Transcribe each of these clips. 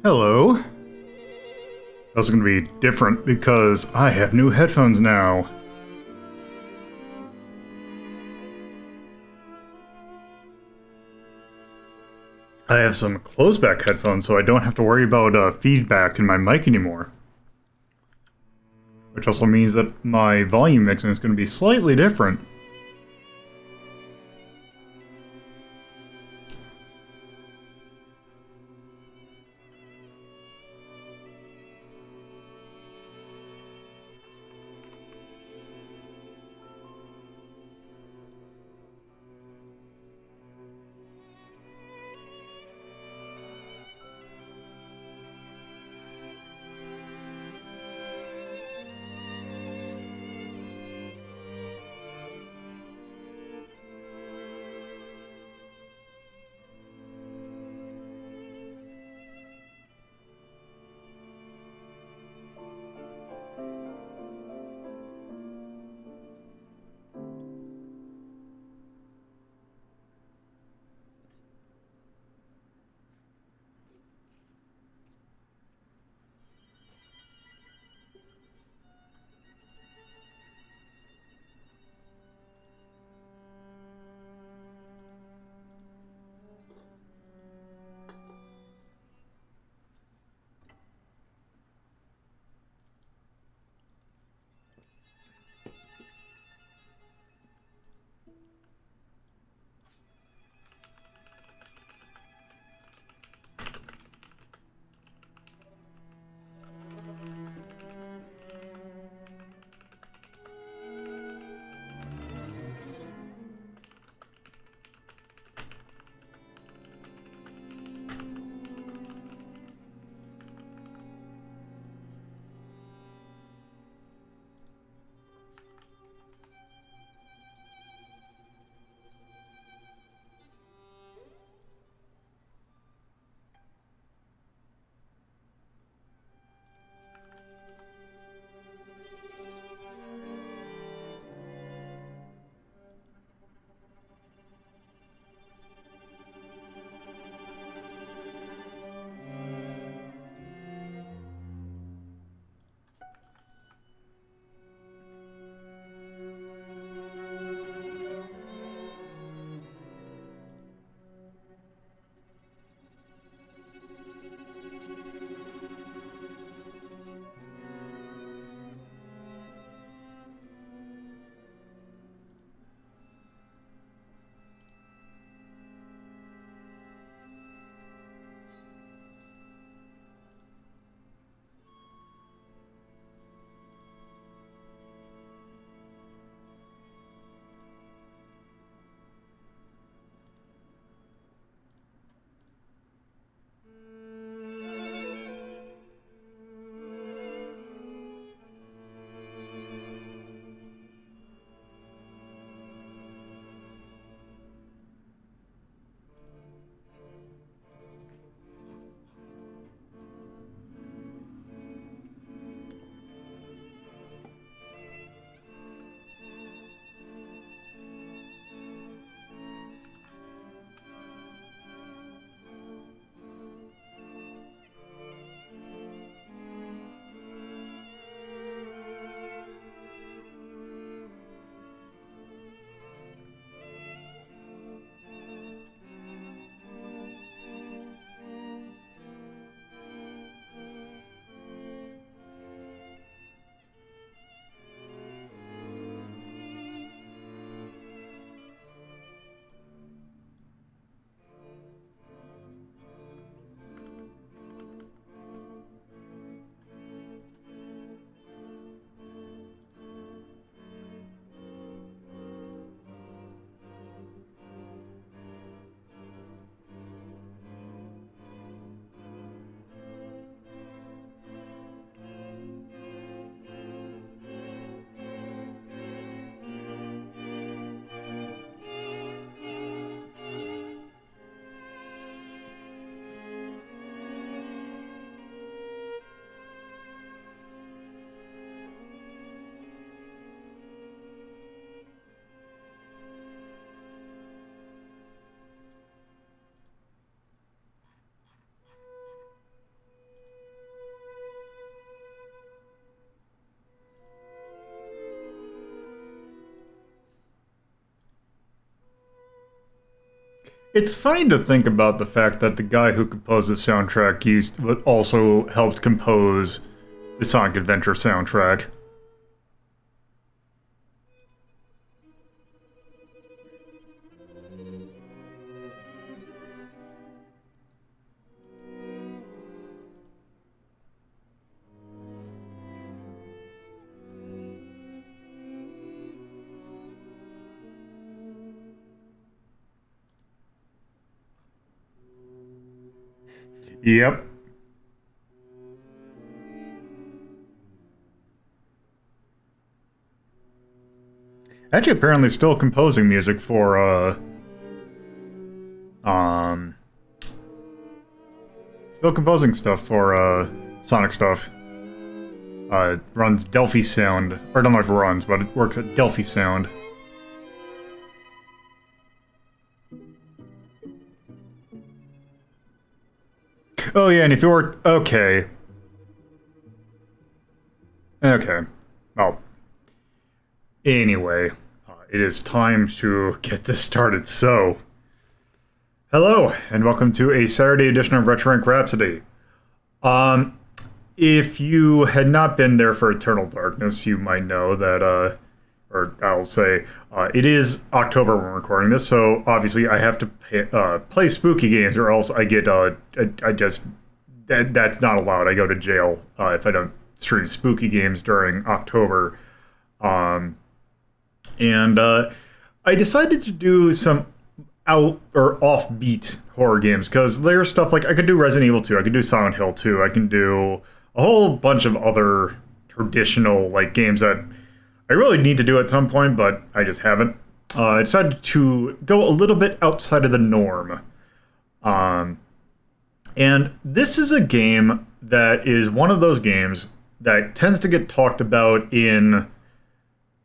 Hello. That's going to be different because I have new headphones now. I have some close-back headphones, so I don't have to worry about feedback in my mic anymore. Which also means that my volume mixing is going to be slightly different. It's funny to think about the fact that the guy who composed the soundtrack also helped compose the Sonic Adventure soundtrack. Yep. Actually, apparently still composing music for, um... Still composing stuff for, Sonic stuff. Runs Delphi Sound. Or I don't know if it runs, but it works at Delphi Sound. Oh yeah, and if you're... Okay. Okay. Well... Anyway, it is time to get this started, so... Hello, and welcome to a Saturday edition of Retro Rank Rhapsody. If you had not been there for Eternal Darkness, you might know that, or I'll say, it is October when we're recording this, so obviously I have to play spooky games, or else I get, that's not allowed. I go to jail if I don't stream spooky games during October. And I decided to do some out or offbeat horror games, because there's stuff like I could do Resident Evil 2, I could do Silent Hill 2, I can do a whole bunch of other traditional like games that I really need to do at some point, but I just haven't. I decided to go a little bit outside of the norm. And this is a game that is one of those games that tends to get talked about in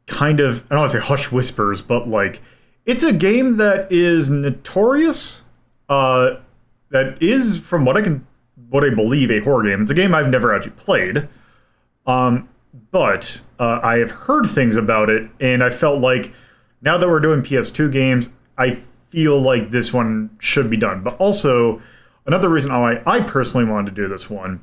kind of, I don't want to say hushed whispers, but like, it's a game that is notorious, that is, from what I believe, a horror game. It's a game I've never actually played, but I have heard things about it, and I felt like, now that we're doing PS2 games, I feel like this one should be done. But also, another reason why I personally wanted to do this one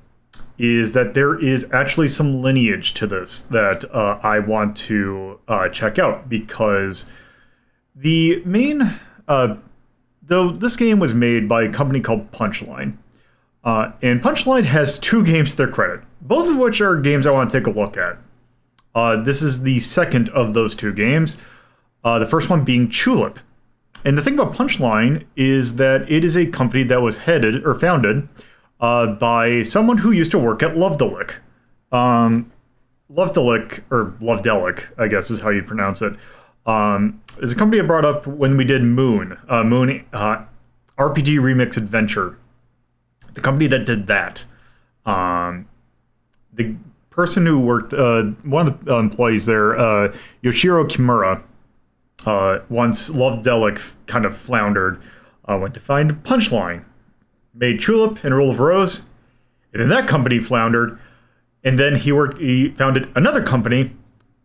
is that there is actually some lineage to this that I want to check out, because the main, though this game was made by a company called Punchline, and Punchline has two games to their credit, both of which are games I want to take a look at. This is the second of those two games, the first one being Tulip. And the thing about Punchline is that it is a company that was headed or founded by someone who used to work at Lovedelic. Lovedelic, or Lovedelic, I guess is how you pronounce it, is a company I brought up when we did Moon RPG Remix Adventure. The company that did that. The person who worked, one of the employees there, Yoshiro Kimura, once Lovedelic kind of floundered, went to find Punchline, made Tulip and Rule of Rose, and then that company floundered, and then he founded another company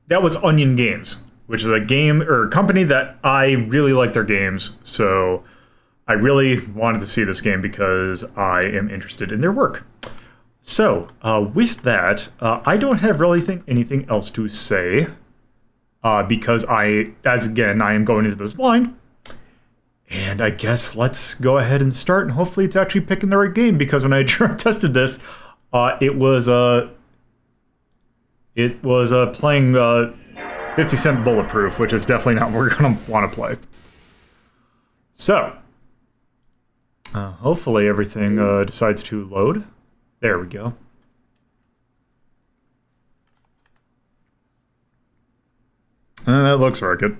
that was Onion Games, which is a game or company that I really like their games, so I really wanted to see this game because I am interested in their work. So, with that, I don't have really anything else to say, because I am going into this blind. And I guess let's go ahead and start, and hopefully it's actually picking the right game, because when I tested this, it was playing 50 Cent Bulletproof, which is definitely not what we're going to want to play. So, hopefully everything decides to load. There we go. That looks like it.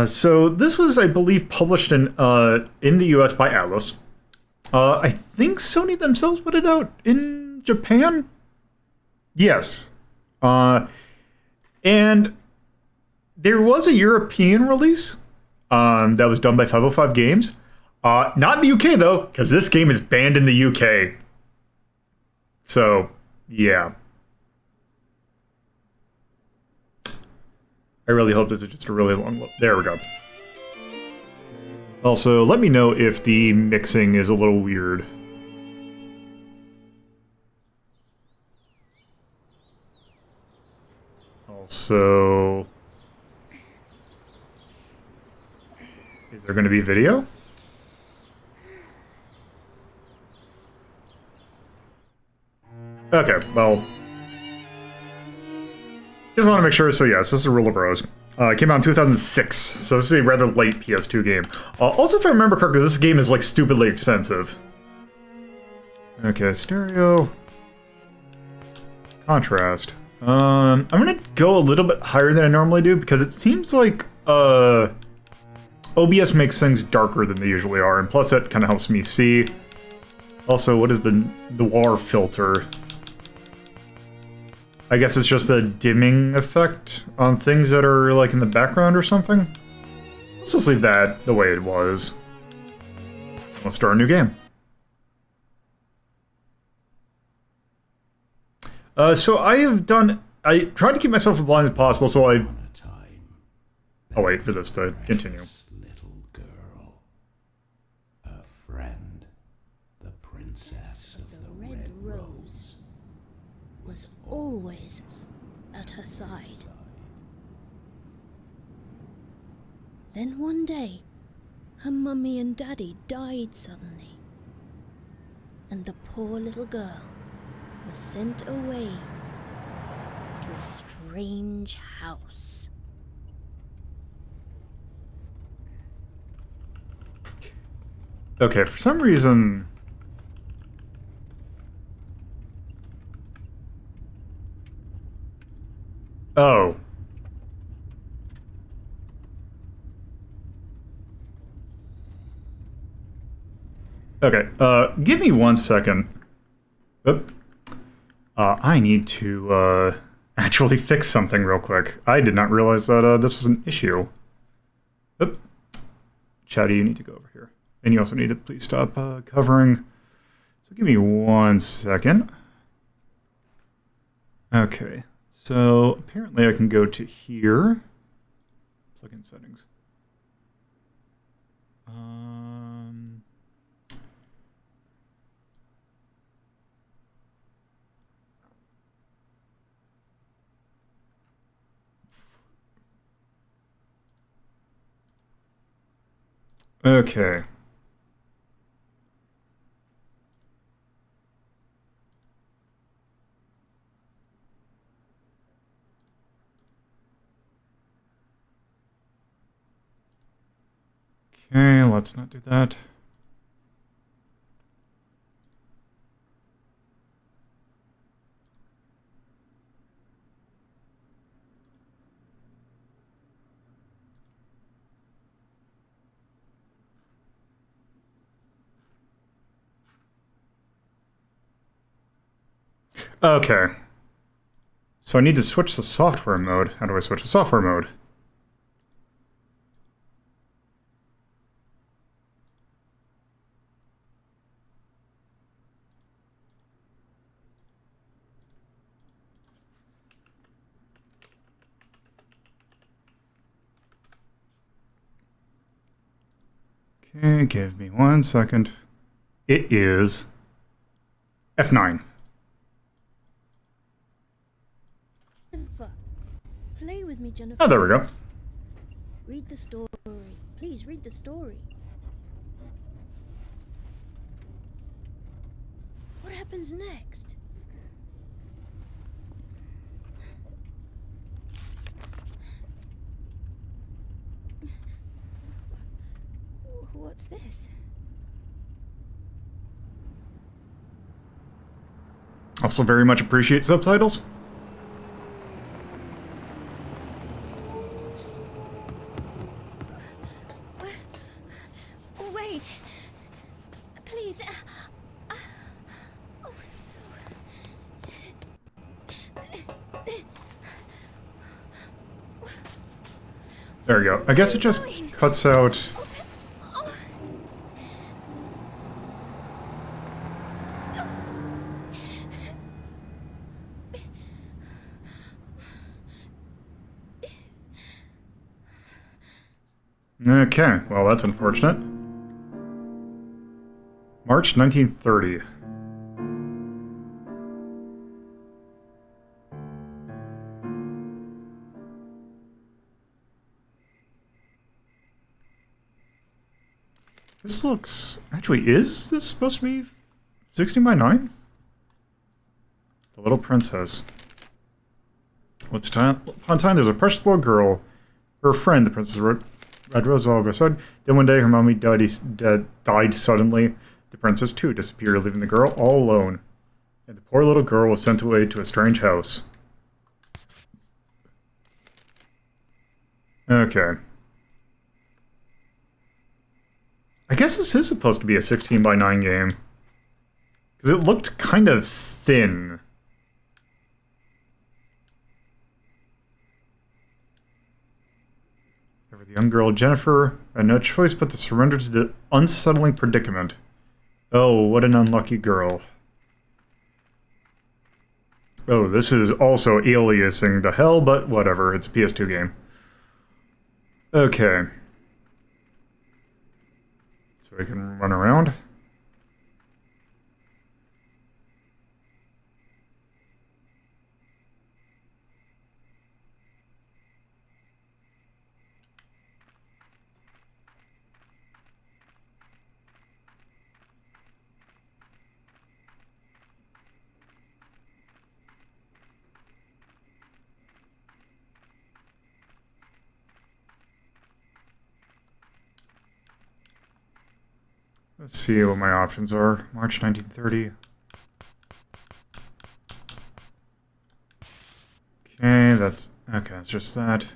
So this was, I believe, published in the US by Atlas. I think Sony themselves put it out in Japan? Yes. And there was a European release that was done by 505 Games. Not in the UK, though, because this game is banned in the UK. So, yeah. I really hope this is just a really long look. There we go. Also, let me know if the mixing is a little weird. Also, is there going to be video? Okay, well, just want to make sure. So yes, this is Rule of Rose. It came out in 2006, so this is a rather late PS2 game. Also, if I remember correctly, this game is like stupidly expensive. Okay, stereo. Contrast. I'm gonna go a little bit higher than I normally do because it seems like OBS makes things darker than they usually are, and plus that kind of helps me see. Also, what is the noir filter? I guess it's just a dimming effect on things that are like in the background or something. Let's just leave that the way it was. Let's start a new game. So I tried to keep myself as blind as possible, so I'll wait for this to continue. Little girl, her friend, the princess of the Red Rose, was always at her side. Then one day, her mummy and daddy died suddenly, and the poor little girl was sent away to a strange house. Okay, for some reason... Oh. Okay, give me 1 second. Oop. I need to, actually fix something real quick. I did not realize that, this was an issue. Oop. Chatty, you need to go over here. And you also need to please stop, covering. So give me 1 second. Okay, so apparently I can go to here. Plugin settings. Okay. Okay, let's not do that. Okay. So I need to switch the software mode. How do I switch the software mode? Okay, give me 1 second. It is F9. Jennifer, play with me, Jennifer. Oh, there we go. Read the story. Please read the story. What happens next? What's this? Also very much appreciate subtitles. Wait. Please. There we go. I guess it just cuts out... Okay, well, that's unfortunate. March 1930. This looks... Actually, is this supposed to be 16 by 9? The Little Princess. Once upon a time, there's a precious little girl. Her friend, the Princess Red Rose, all said. Then one day, her mommy died suddenly. The princess, too, disappeared, leaving the girl all alone. And the poor little girl was sent away to a strange house. Okay. I guess this is supposed to be a 16 by 9 game. Because it looked kind of thin. The young girl, Jennifer, had no choice but to surrender to the unsettling predicament. Oh, what an unlucky girl. Oh, this is also aliasing to hell, but whatever, it's a PS2 game. Okay. So we can run around. Let's see what my options are. March 1930. Okay, that's... Okay, it's just that.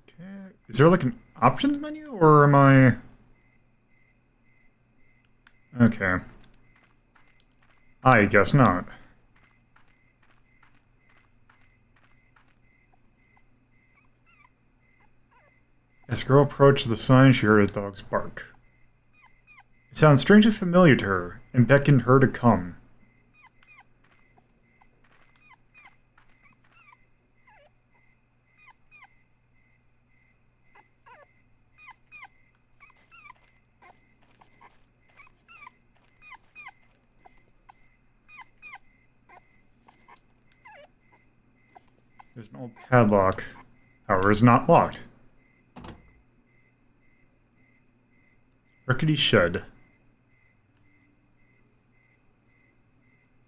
Okay. Is there like an options menu, or am I... Okay. I guess not. As the girl approached the sign, she heard a dog's bark. It sounded strangely familiar to her, and beckoned her to come. There's an old padlock. However, it's not locked. Rickety shed. Is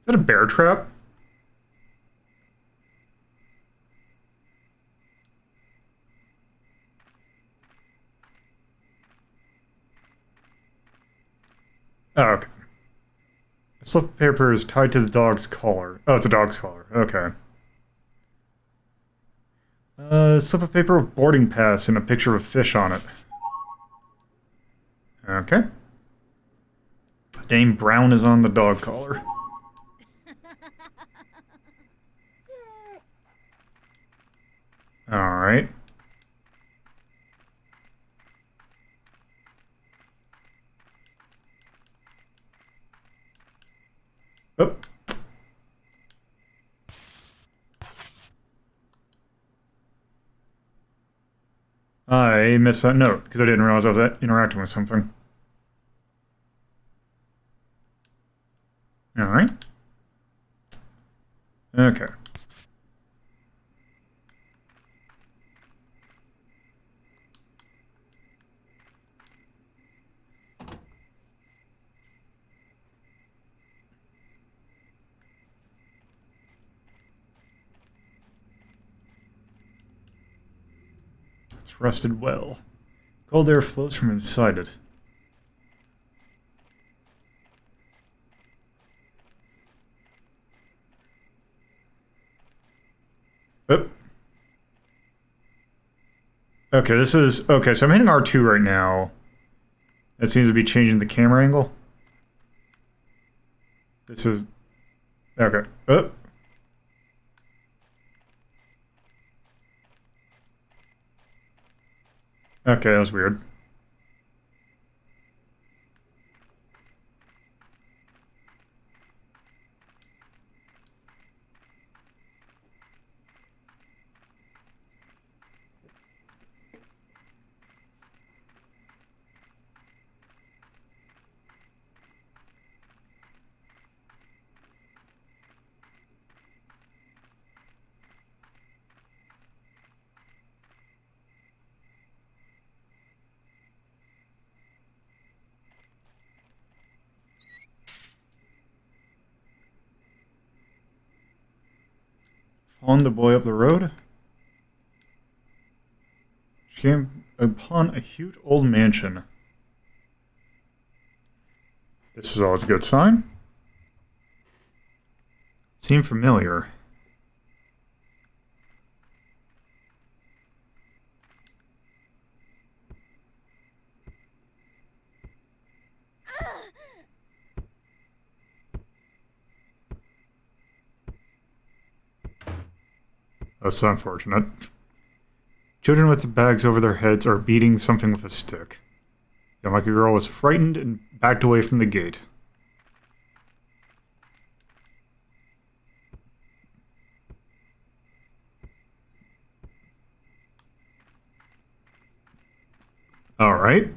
that a bear trap? Oh, okay. The slip of paper is tied to the dog's collar. Oh, it's a dog's collar. Okay. Slip of paper with boarding pass and a picture of a fish on it. Okay. Dame Brown is on the dog collar. Alright. Oh. I missed that note because I didn't realize I was interacting with something. Alright. Okay. It's rusted well. Cold air flows from inside it. Oop. Okay, this is... Okay, so I'm hitting R2 right now. That seems to be changing the camera angle. This is... Okay. Oop. Okay, that was weird. following the boy up the road, she came upon a huge old mansion. This is always a good sign. Seemed familiar. That's unfortunate. Children with the bags over their heads are beating something with a stick. Young like a girl was frightened and backed away from the gate. Alright.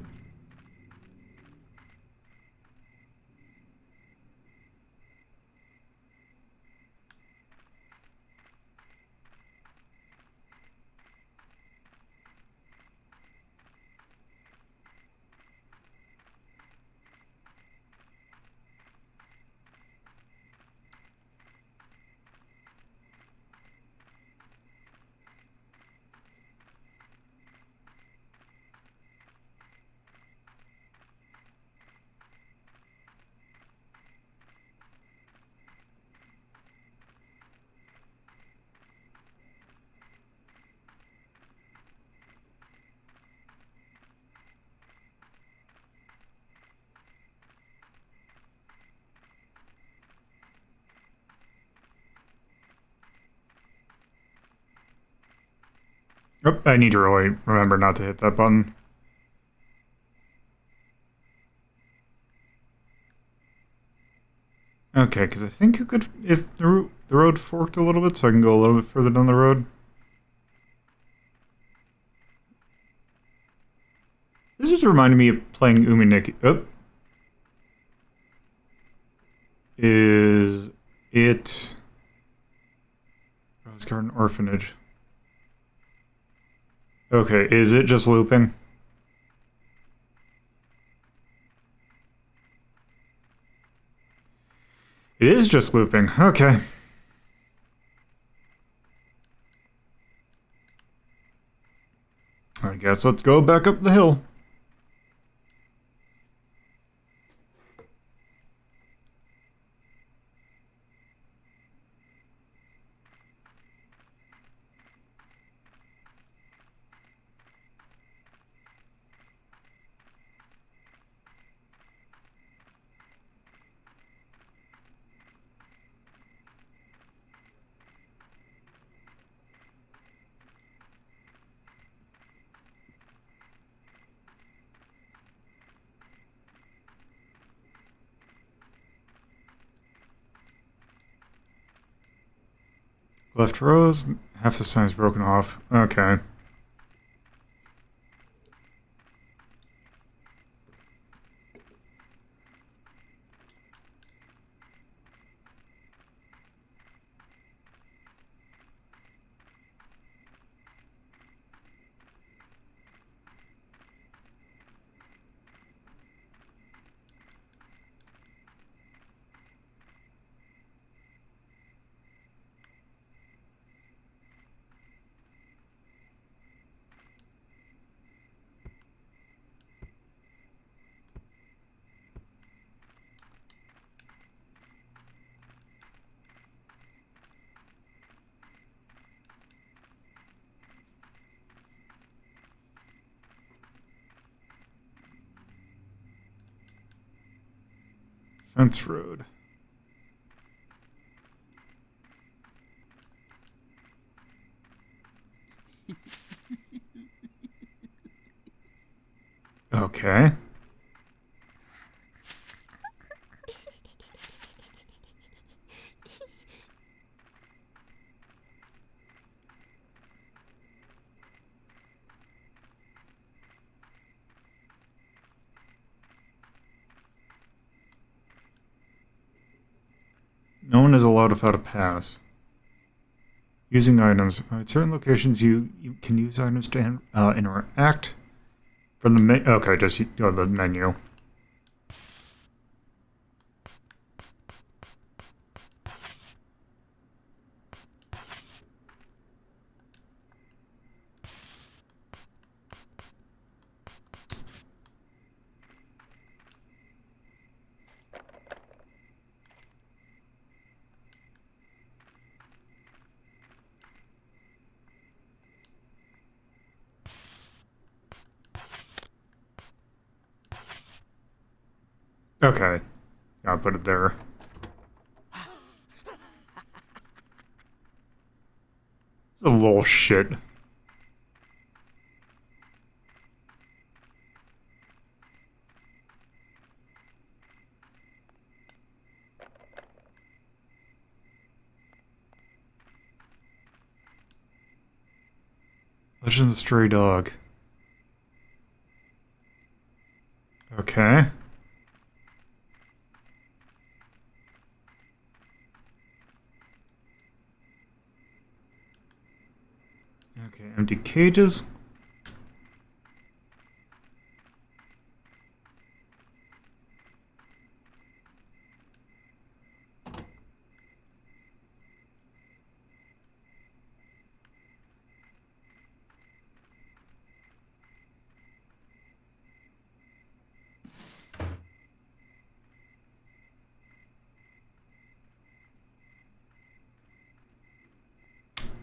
Oh, I need to really remember not to hit that button. Okay, because I think you could, if the road forked a little bit, so I can go a little bit further down the road. This just reminded me of playing Uminiki. Oh. Is it Rose Garden Orphanage? Okay, is it just looping? It is just looping. Okay. I guess let's go back up the hill. Left rose, half the sign's broken off. Okay. Fence Road. Okay. No one is allowed without a pass. Using items. At certain locations, you can use items to interact. From the okay, just go to the menu. Okay. I'll put it there. It's a little shit. Legend of the Stray Dog. Okay. Okay, empty cages.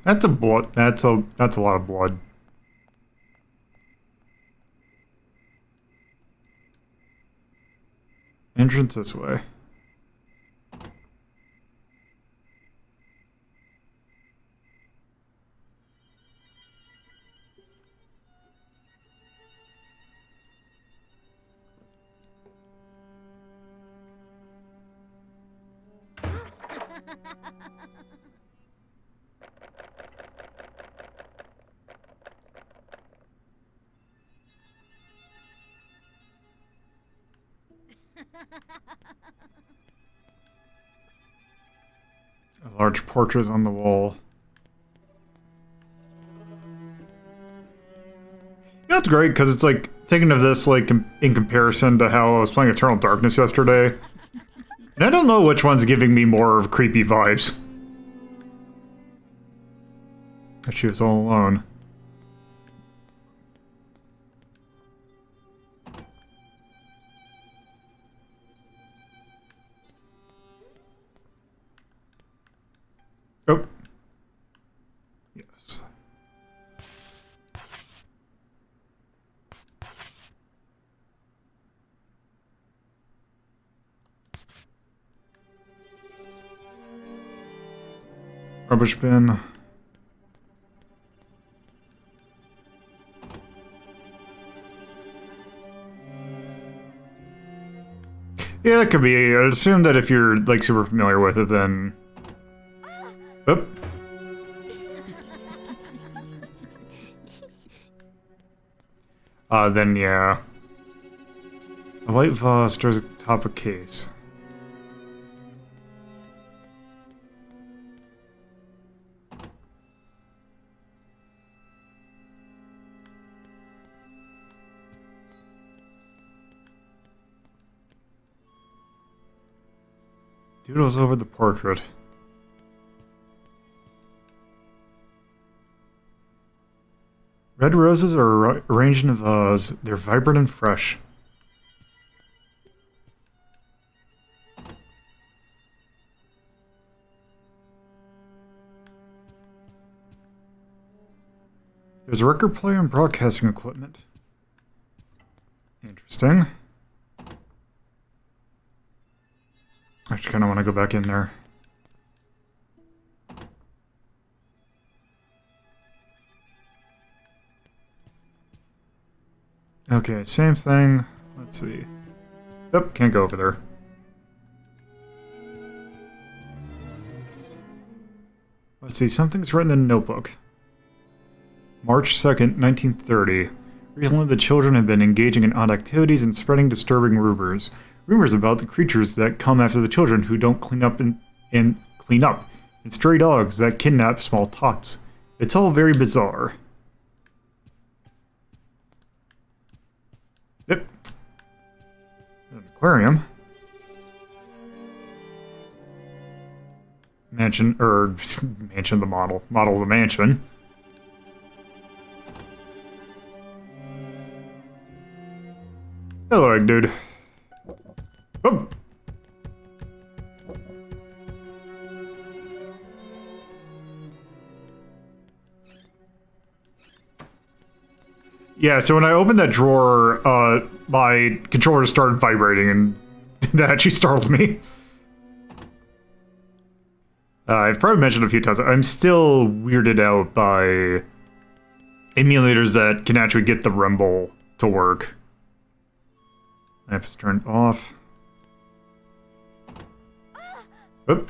That's a blood. That's a lot of blood. Entrance this way. A large portrait on the wall. You know, it's great because it's like thinking of this like in comparison to how I was playing Eternal Darkness yesterday. And I don't know which one's giving me more of creepy vibes. But she was all alone. Oh. Yes. Rubbish bin. Yeah, that could be. I'd assume that if you're like super familiar with it, then. Oop. Then yeah. A white vase stirs atop a case. Doodles over the portrait. Red roses are arranged in a vase. They're vibrant and fresh. There's a record player and broadcasting equipment. Interesting. I actually kind of want to go back in there. Okay, same thing. Let's see. Yep, can't go over there. Let's see, something's written in a notebook. March 2nd, 1930. Recently, the children have been engaging in odd activities and spreading disturbing rumors. Rumors about the creatures that come after the children who don't clean up, and stray dogs that kidnap small tots. It's all very bizarre. Yep. An aquarium. Mansion, mansion the model. Model the mansion. Hello, egg dude. Oh. Yeah, so when I opened that drawer, my controller started vibrating, and That actually startled me. I've probably mentioned a few times, I'm still weirded out by emulators that can actually get the rumble to work. Map is turned off. Oop.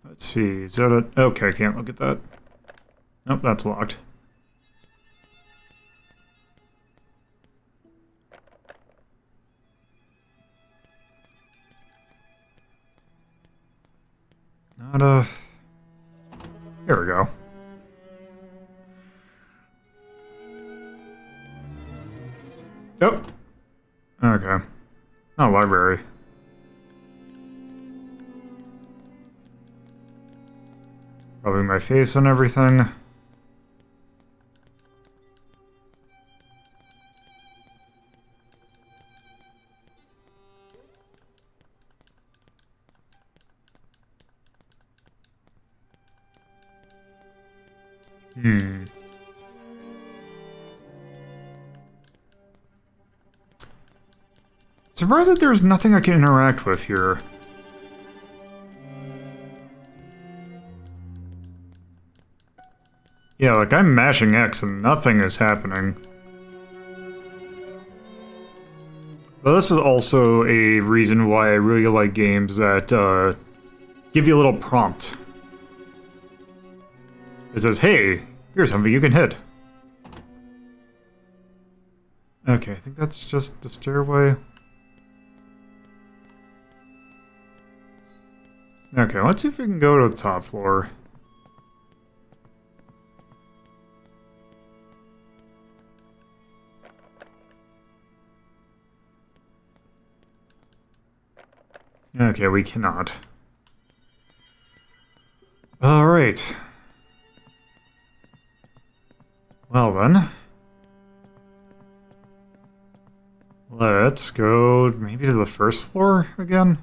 Let's see, is that a... Okay, I can't look at that. Nope, that's locked. Not a... There we go. Oh. Okay. Oh, library. Rubbing my face and everything. Surprised that there's nothing I can interact with here. Yeah, like I'm mashing X and nothing is happening. But this is also a reason why I really like games that give you a little prompt. It says, hey, here's something you can hit. Okay, I think that's just the stairway. Okay, let's see if we can go to the top floor. Okay, we cannot. Alright. Well then. Let's go maybe to the first floor again?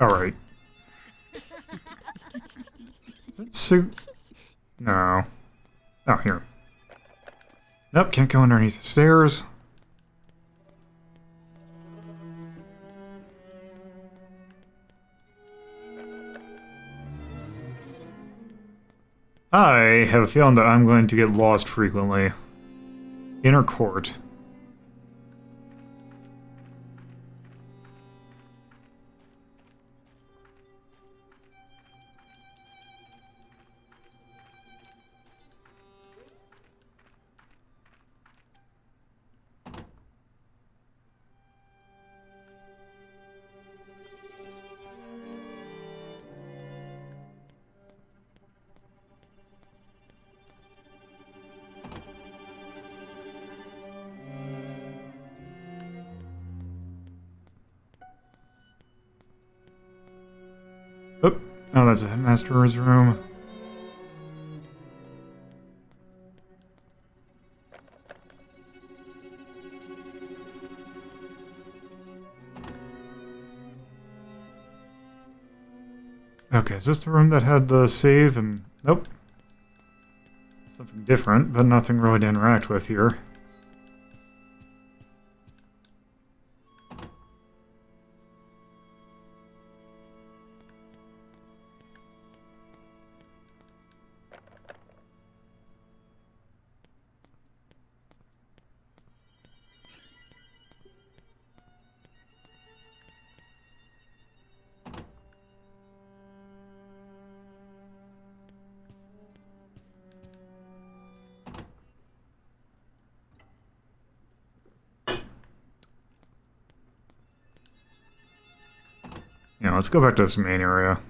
Alright. No. Oh, here. Nope, can't go underneath the stairs. I have a feeling that I'm going to get lost frequently. Inner court. Oh, that's a headmaster's room. Okay, is this the room that had the save and... Nope. Something different, but nothing really to interact with here. Yeah, let's go back to this main area.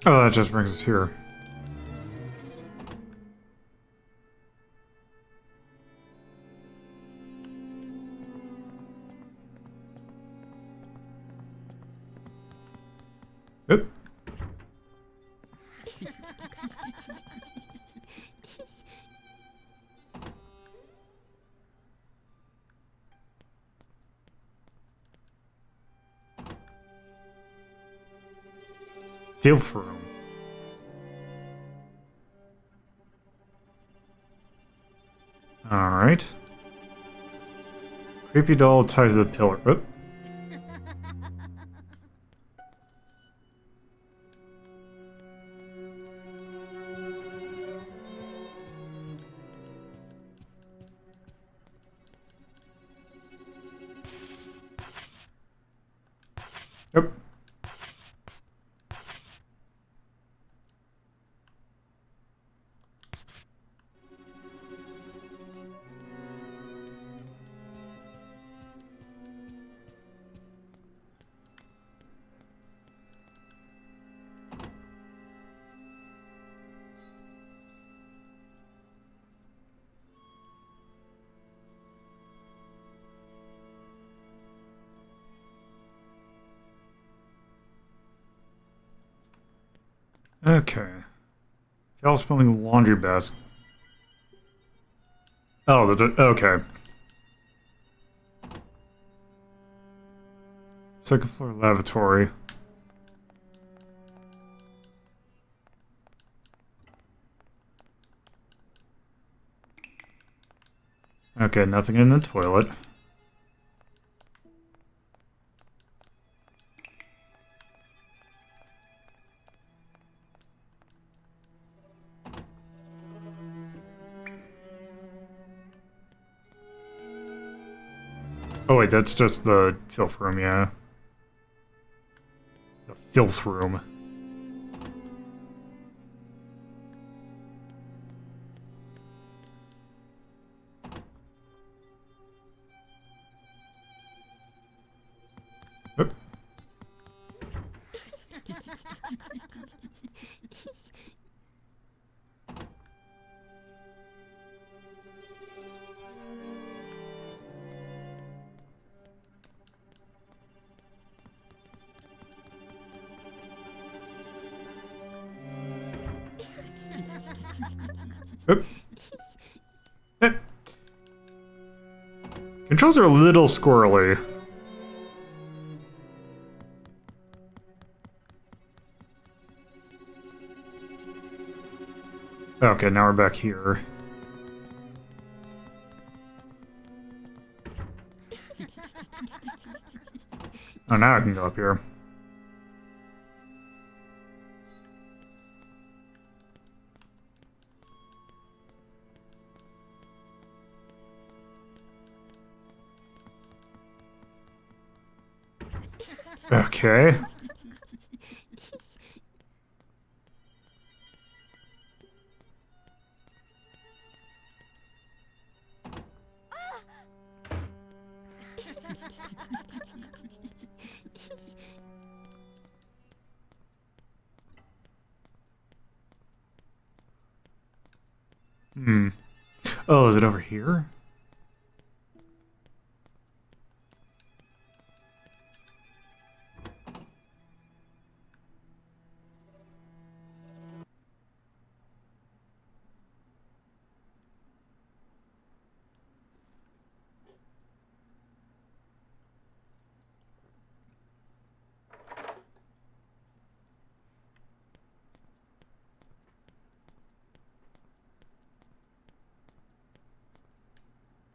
Oh, that just brings us here. Oop. Filth room. Alright. Creepy doll tied to the pillar. Oop. Oop. Okay. Foul smelling laundry basket. Oh, that's it. Okay. Second floor lavatory. Okay, nothing in the toilet. Oh wait, that's just the filth room, yeah. The filth room. Oop. Oop. Eh. Controls are a little squirrely. Okay, now we're back here. Oh, now I can go up here. Okay. Hmm. Oh, is it over here?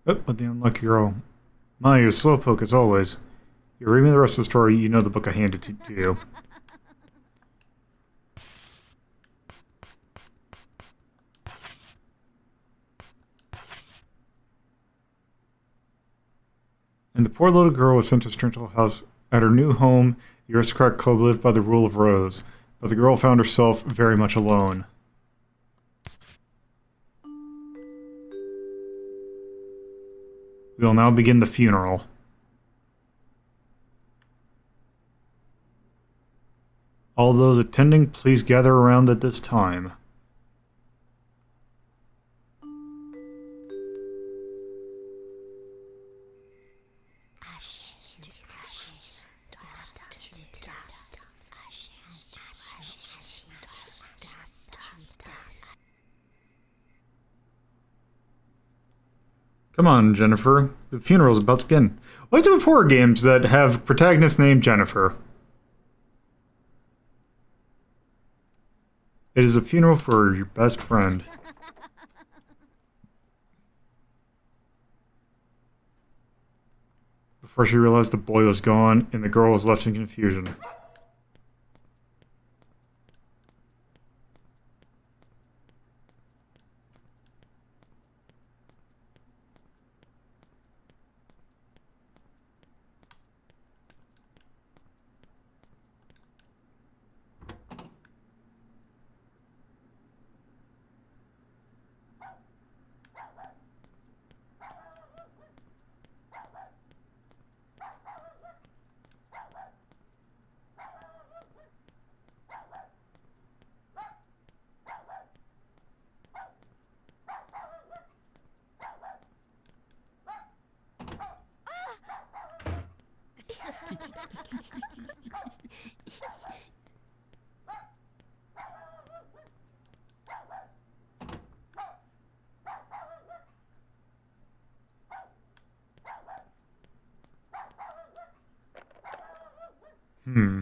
Oh, but the unlucky girl. My, you're slowpoke as always. You read me the rest of the story, you know the book I handed to you. And the poor little girl was sent to strange little house. At her new home, the aristocrat club lived by the rule of Rose, but the girl found herself very much alone. We will now begin the funeral. All those attending, please gather around at this time. Come on, Jennifer. The funeral's about to begin. Why is it with horror games that have protagonists named Jennifer? It is a funeral for your best friend. Before she realized the boy was gone and the girl was left in confusion. Hmm.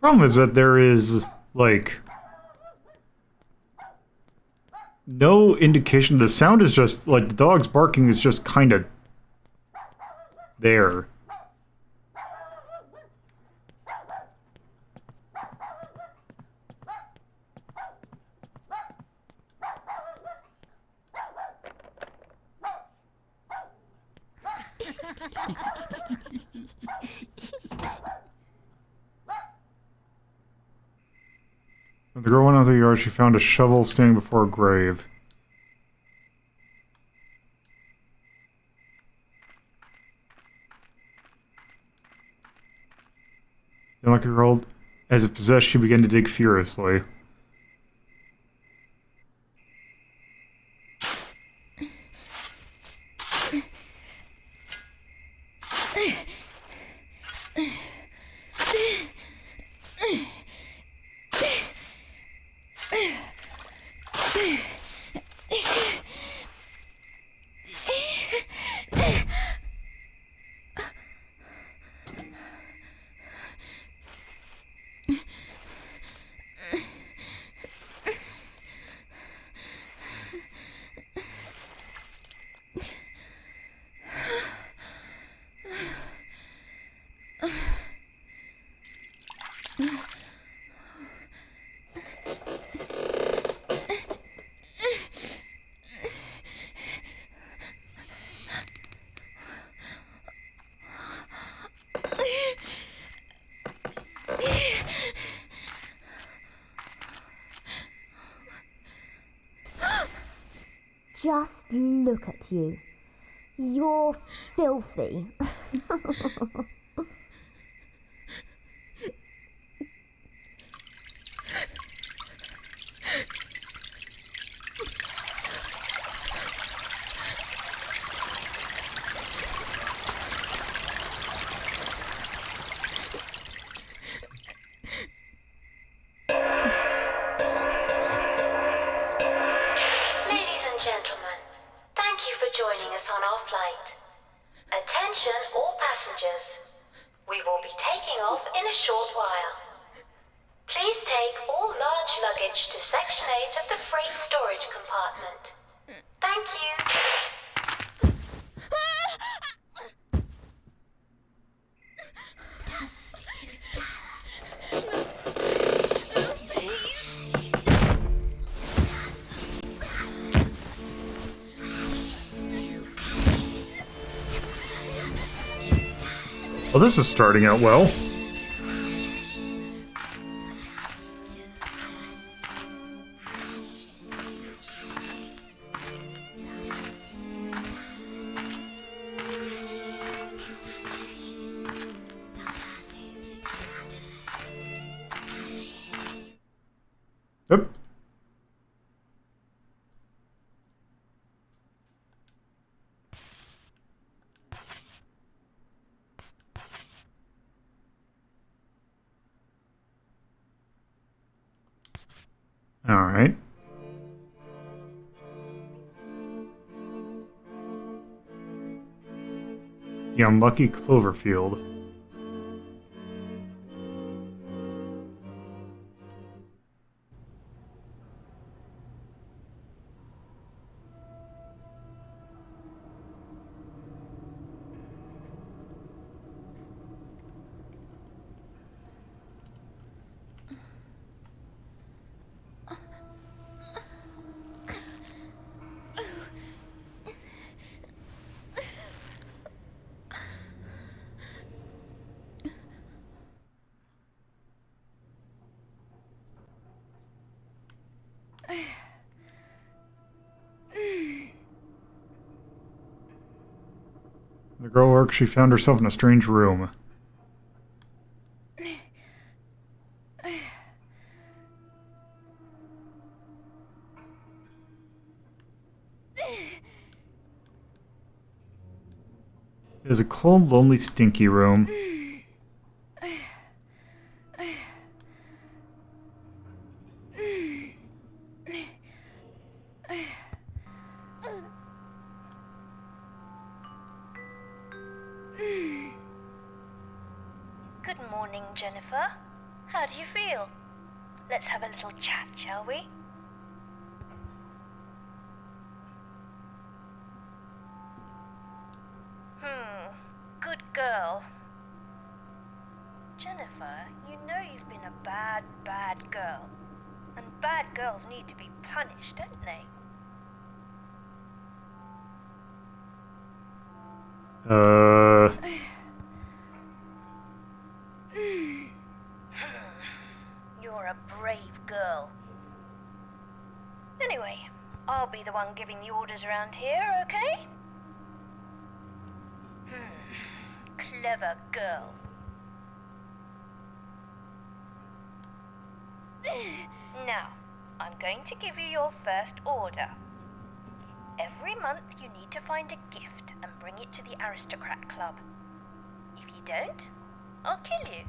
Problem is that there is, like, no indication. The sound is just, like, the dog's barking is just kind of there. When the girl went out of the yard, she found a shovel standing before a grave. The unlucky girl, as if possessed, she began to dig furiously. Just look at you. You're filthy. Gentlemen, thank you for joining us on our flight. Attention all passengers. We will be taking off in a short while. Please take all large luggage to Section 8 of the freight storage compartment. Thank you. Well, this is starting out well. Yep. Alright. The unlucky Cloverfield. The girl worked, she found herself in a strange room. It is a cold, lonely, stinky room. Good morning, Jennifer. How do you feel? Let's have a little chat, shall we? Good girl. Jennifer, you know you've been a bad, bad girl. And bad girls need to be punished, don't they? You're a brave girl. Anyway, I'll be the one giving the orders around here, okay? Clever girl. Now, I'm going to give you your first order. Every month you need to find a gift and bring it to the Aristocrat Club. If you don't, I'll kill you.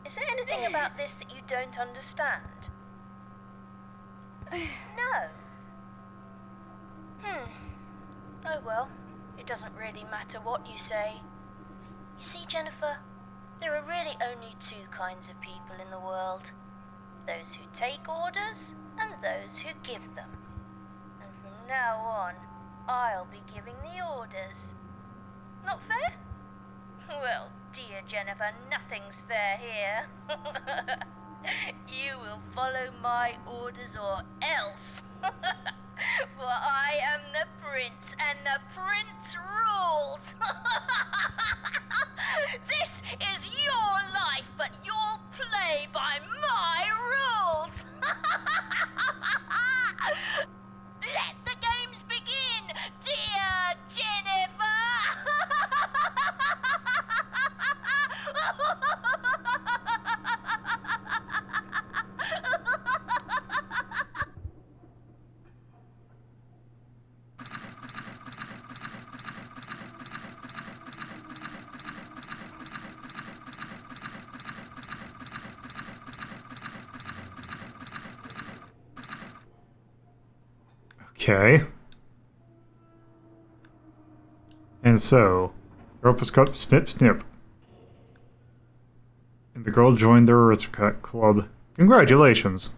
Is there anything about this that you don't understand? No. Oh well, it doesn't really matter what you say. You see, Jennifer, there are really only two kinds of people in the world. Those who take orders and those who give them. And from now on, I'll be giving the orders. Not fair? Well, dear Jennifer, nothing's fair here. You will follow my orders or else. For I am the prince, and the prince rules. This is your life, but you'll play by my rules. Let the games begin, dear Jennifer. Okay. And so, the rope was cut, snip, snip. And the girl joined the Aristocrat Club. Congratulations.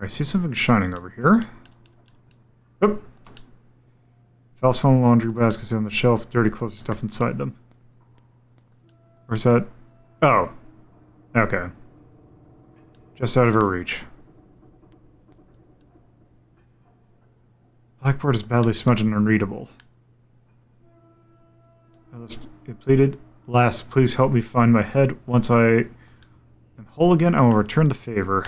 I see something shining over here. Oop. False phone laundry baskets on the shelf, dirty clothes and stuff inside them. Where's that? Oh. Okay. Just out of her reach. Blackboard is badly smudged and unreadable. It pleaded, "Last, please help me find my head. Once I am whole again, I will return the favor."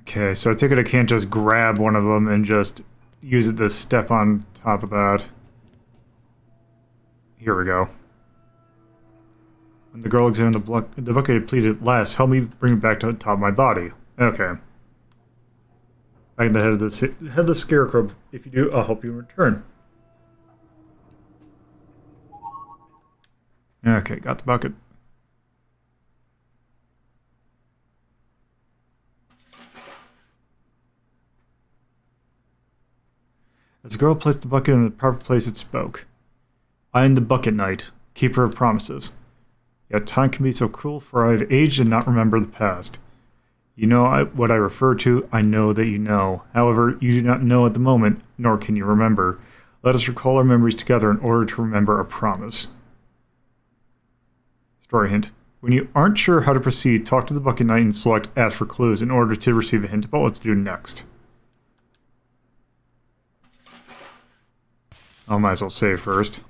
Okay, so I take it I can't just grab one of them and just use it to step on top of that. Here we go. When the girl examined the bucket, it pleaded, "At last, help me bring it back to the top of my body." Okay. Back in the head of the scarecrow. If you do, I'll help you in return. Okay, got the bucket. As the girl placed the bucket in the proper place, it spoke. "I am the Bucket Knight, keeper of promises. Yet time can be so cruel, for I have aged and not remember the past. You know what I refer to, I know that you know. However, you do not know at the moment, nor can you remember. Let us recall our memories together in order to remember our promise." Story hint. When you aren't sure how to proceed, talk to the Bucket Knight and select Ask for Clues in order to receive a hint about what to do next. I might as well save first.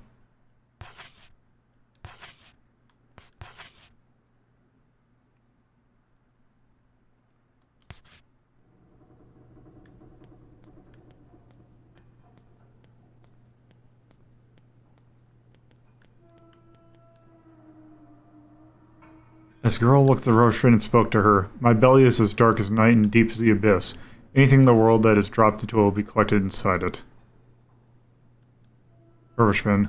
As the girl looked at the rosebud and spoke to her, "My belly is as dark as night and deep as the abyss. Anything in the world that is dropped into it will be collected inside it." Rubbish bin.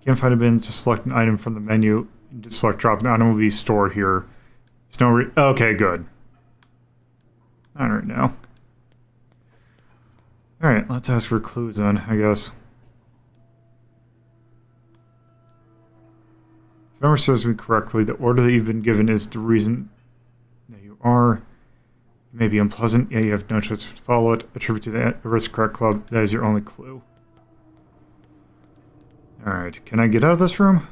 Can't find a bin, just select an item from the menu. Just select drop. An item will be stored here. There's no okay, good. Alright now. Alright, let's ask for clues then, I guess. If memory serves me correctly, the order that you've been given is the reason that you are. It may be unpleasant, yet you have no choice to follow it. Attribute to the Aristocrat Club, that is your only clue. Alright, can I get out of this room?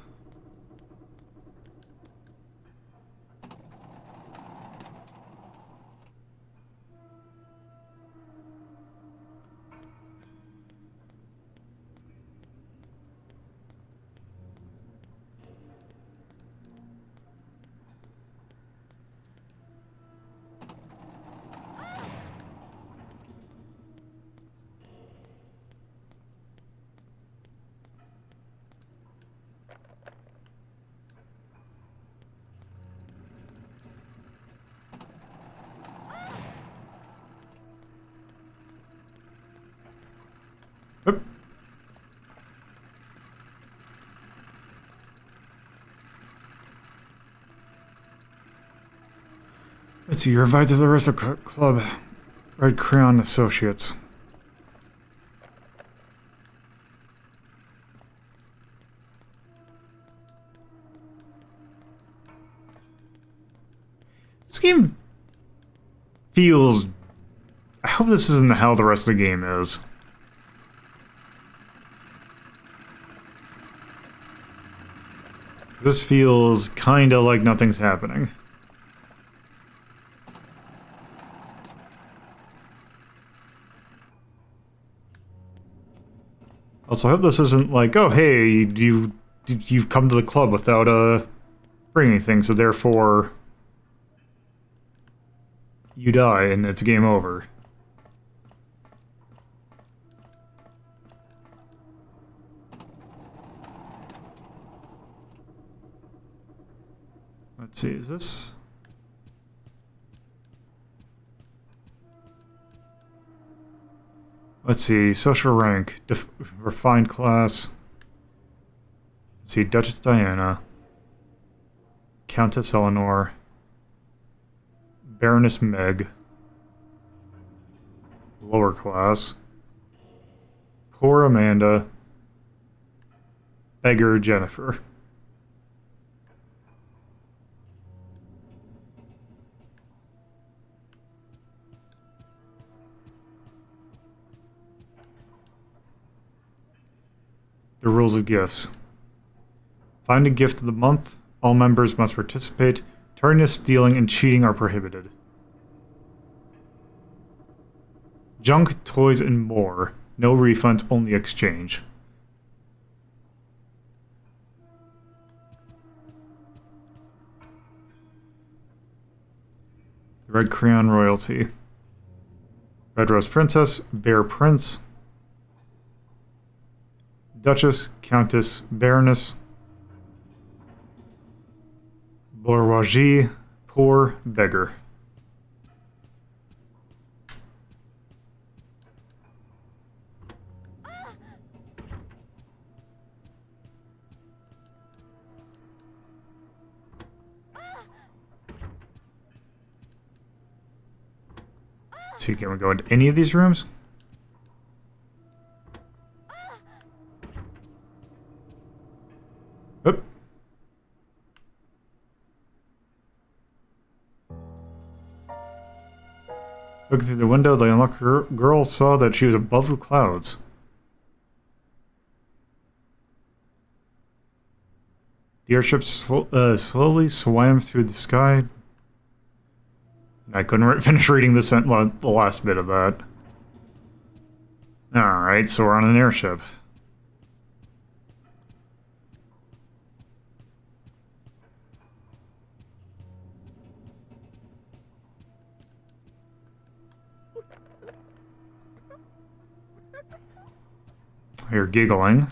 Oop. Let's see, you're invited to the Aristocrat Club. Red Crayon Associates. This game feels... I hope this isn't how the rest of the game is. This feels kinda like nothing's happening. Also, I hope this isn't like, oh hey, you've come to the club without bringing anything, so therefore you die and it's game over. Let's see, is this... Let's see, social rank, refined class. Let's see, Duchess Diana. Countess Eleanor. Baroness Meg. Lower class. Poor Amanda. Beggar Jennifer. The rules of gifts. Find a gift of the month. All members must participate. Tardiness, stealing, and cheating are prohibited. Junk, toys, and more. No refunds, only exchange. The Red Crayon Royalty. Red Rose Princess. Bear Prince. Duchess, Countess, Baroness. Bourgeoisie, poor beggar. See, can we go into any of these rooms? Oop. Looking through the window, the unlucky girl saw that she was above the clouds. The airship slowly swam through the sky. I couldn't finish reading the last bit of that. Alright, so we're on an airship. You're giggling.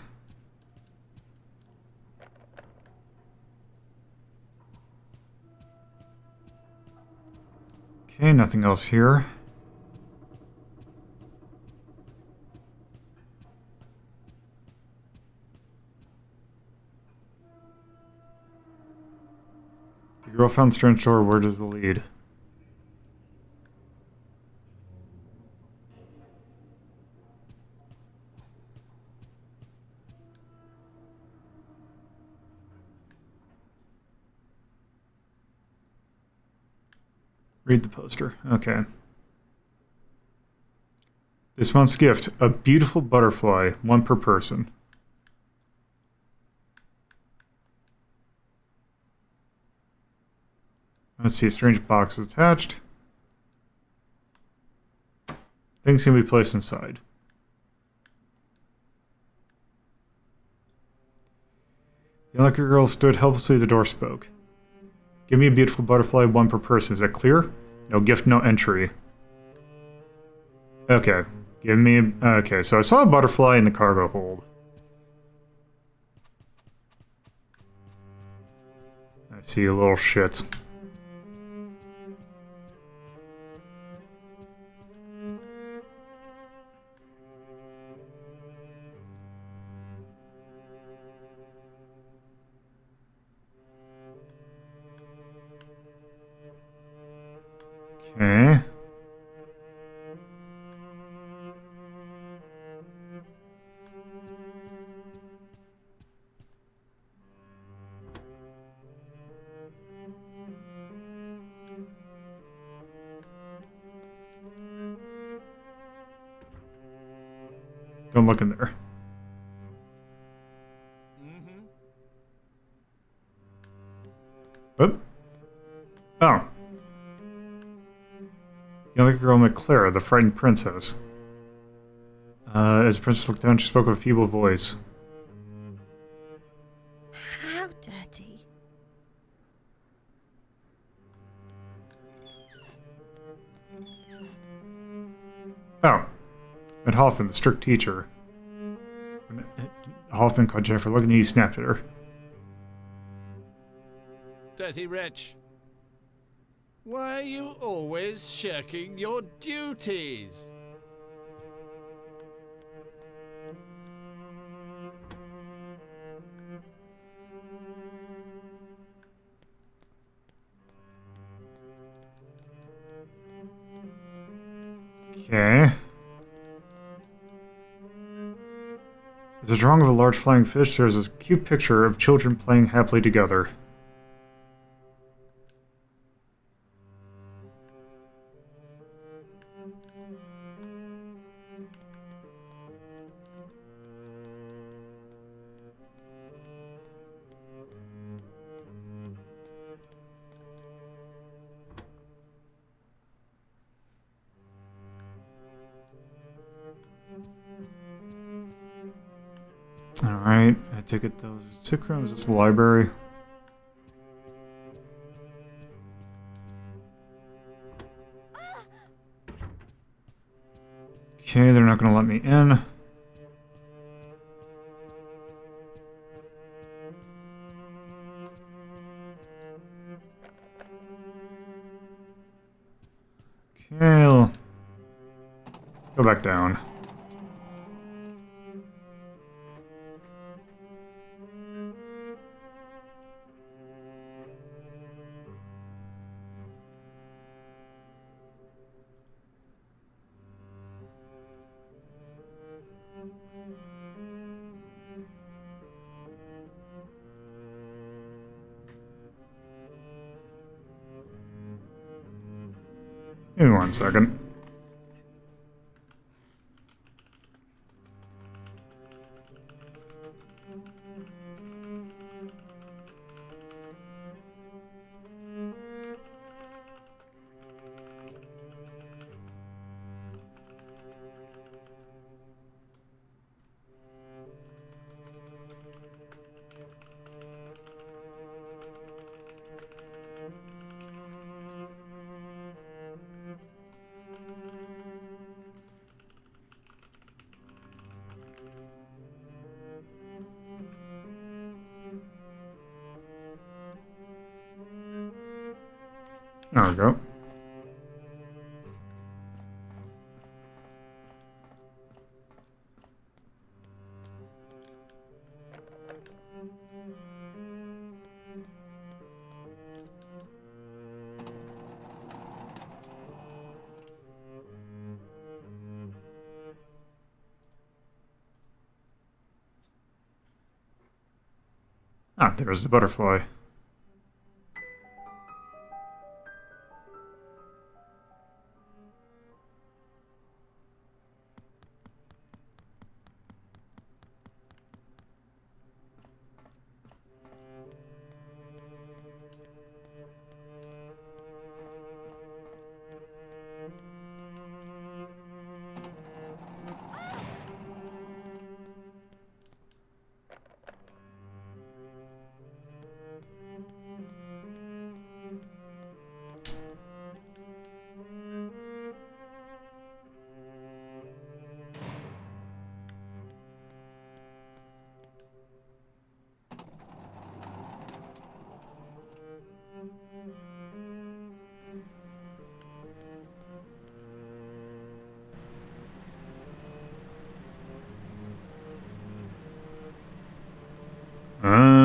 Okay, nothing else here. The girl found the strange door. Where does the lead? Read the poster. Okay. This month's gift, a beautiful butterfly, one per person. Let's see, a strange box is attached. Things can be placed inside. The unlucky girl stood helplessly. The door spoke. Give me a beautiful butterfly, one per person. Is that clear? No gift, no entry. Okay. Give me... Okay, so I saw a butterfly in the cargo hold. I see a little shit. Okay. Don't look in there. Oop. Oh. The other girl met Clara, the frightened princess. As the princess looked down, she spoke with a feeble voice. How dirty? Oh. Met Hoffman, the strict teacher. When Hoffman caught Jennifer looking, he snapped at her. Dirty wretch. Why are you always shirking your duties? Okay. As the drawing of a large flying fish, there's a cute picture of children playing happily together. Alright, I take it those sick rooms, it's the library. Okay, they're not gonna let me in. Go back down. Give me 1 second. There we go. Ah, there's the butterfly.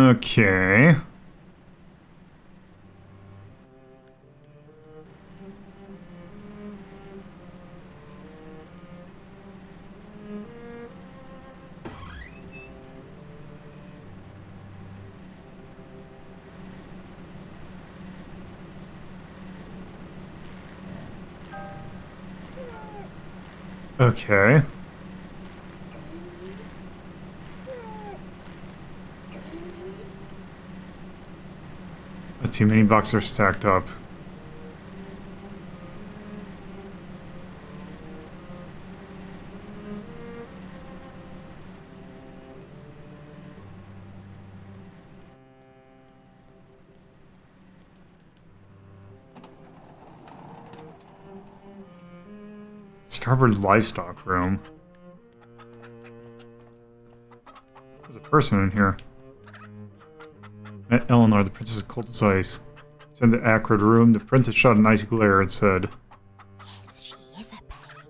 Okay. Okay. Too many bucks are stacked up. Starboard livestock room. There's a person in here. Met Eleanor, the princess of cold as ice. In the acrid room, the princess shot an icy glare and said, Yes, she is a pain.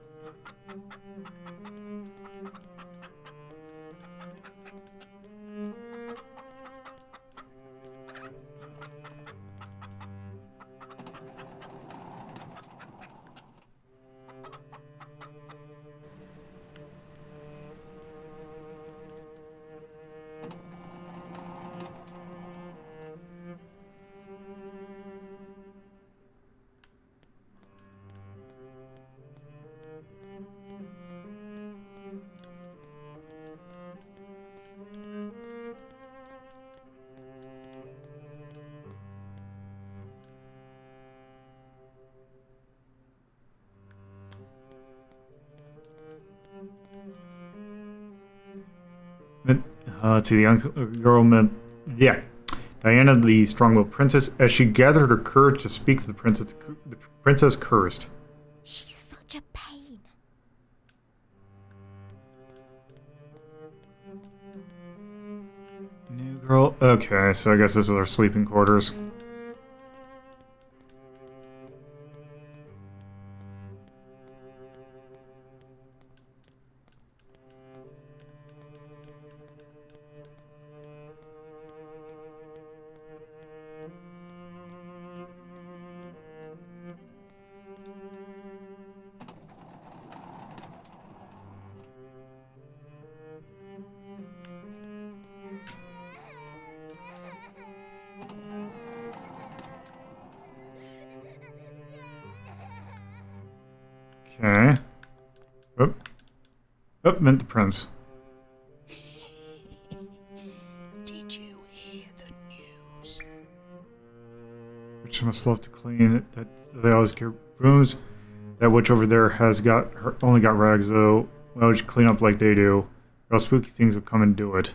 to the young girl meant, yeah, Diana, the strong-willed princess, as she gathered her courage to speak to the princess cursed. She's such a pain. New girl. Okay, so I guess this is our sleeping quarters. Okay. Oop. Oop, meant the prince. Did you hear the news? Witch must love to clean. That they always carry brooms. That witch over there has only got rags though. Why would you clean up like they do? Or else spooky things will come and do it.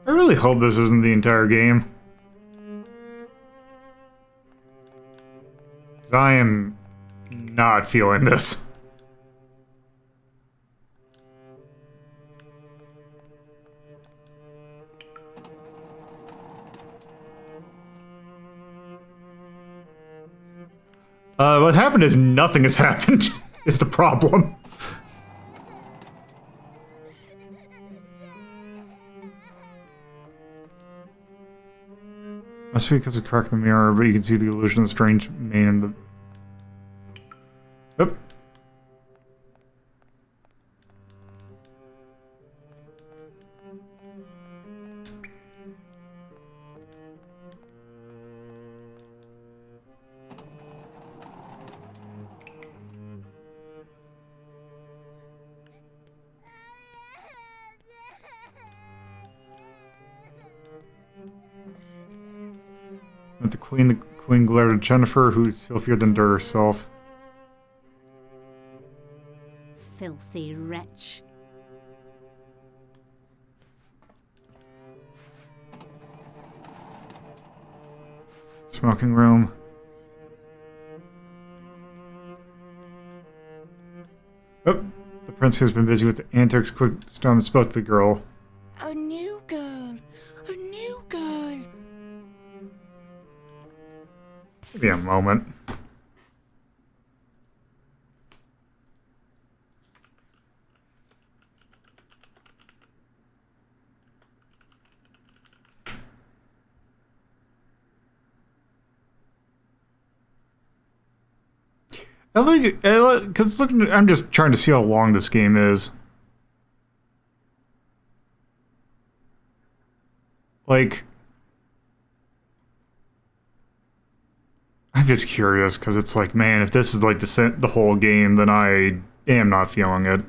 I really hope this isn't the entire game. 'Cause I am not feeling this. What happened is nothing has happened, is the problem. Must be because of crack in the mirror, but you can see the illusion of the strange mane in the... Oop. At the queen glared at Jennifer, who's filthier than dirt herself. Filthy wretch. Smoking room. Oh, the prince has been busy with the antics. Quick stone and spoke to the girl. A new girl! A new girl! Give me a moment. I think, because I'm just trying to see how long this game is. Like, I'm just curious because it's like, man, if this is like the whole game, then I am not feeling it.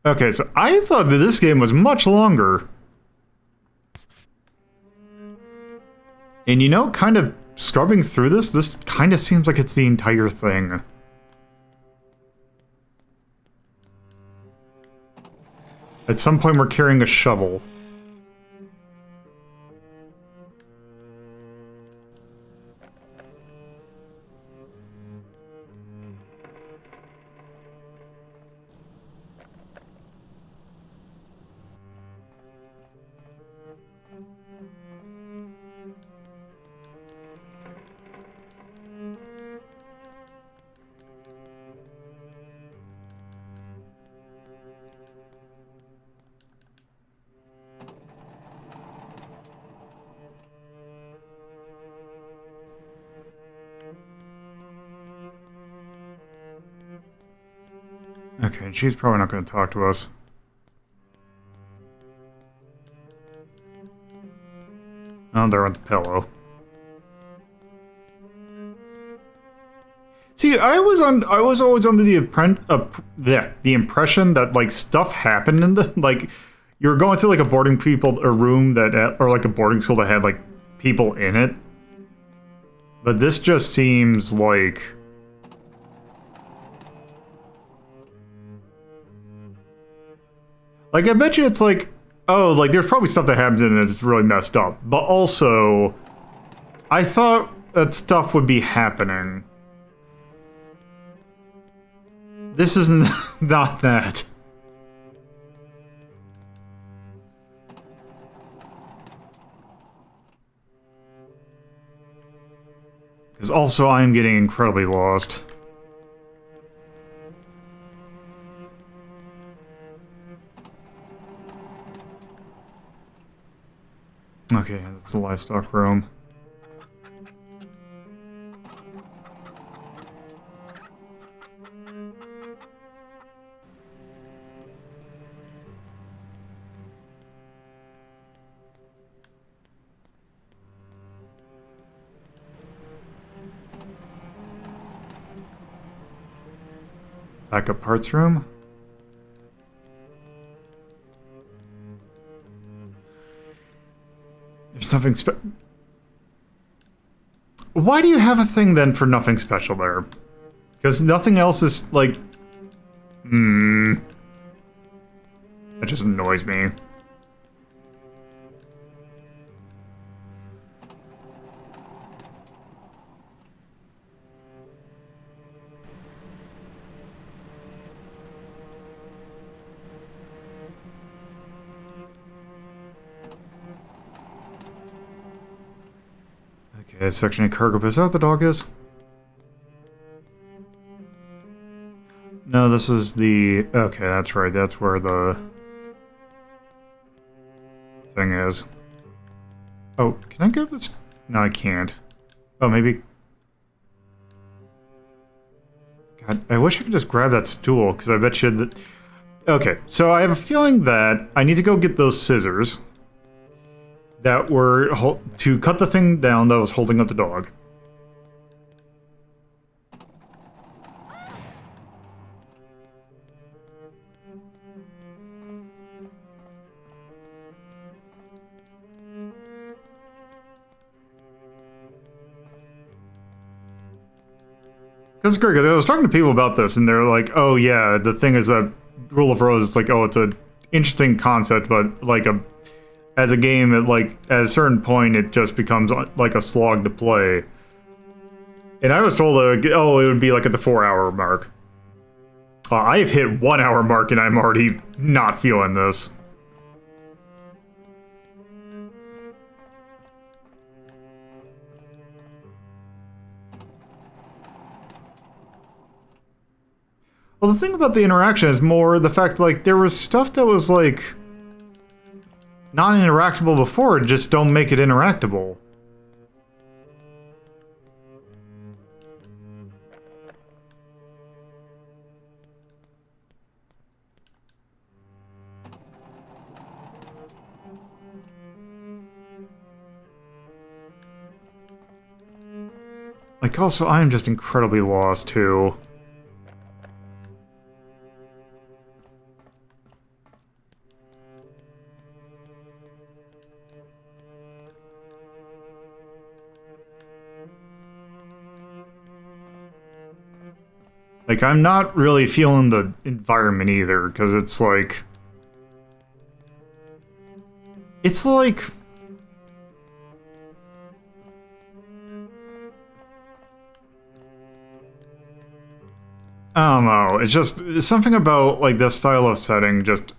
Okay, so I thought that this game was much longer. And you know, kind of scrubbing through this kind of seems like it's the entire thing. At some point we're carrying a shovel. Okay, she's probably not going to talk to us. Oh, they're on the pillow. See, I was always under the impression that like stuff happened in the like you're going through like a room that or like a boarding school that had like people in it. But this just seems like I bet you it's like, oh, like there's probably stuff that happens in it that's really messed up. But also, I thought that stuff would be happening. This is not that. Because also I am getting incredibly lost. Okay, that's the livestock room. Backup parts room. There's something Why do you have a thing then for nothing special there? Because nothing else is like... That just annoys me. Okay, section of cargo. Is that what the dog is? No, this is the... Okay, that's right. That's where the thing is. Oh, can I grab this? No, I can't. Oh, maybe... God, I wish I could just grab that stool, because I bet you that... Okay, so I have a feeling that I need to go get those scissors that were to cut the thing down that was holding up the dog. That's great, because I was talking to people about this, and they're like, oh yeah, the thing is a rule of rose, it's like, oh, it's an interesting concept, but like as a game, it like, at a certain point, it just becomes like a slog to play. And I was told, oh, it would be like at the 4-hour mark. I've hit 1 hour mark, and I'm already not feeling this. Well, the thing about the interaction is more the fact that, like, there was stuff that was, like, non-interactable before, just don't make it interactable. Like, also, I am just incredibly lost, too. Like, I'm not really feeling the environment either, because it's like... It's like... I don't know, it's just... Something about, like, this style of setting just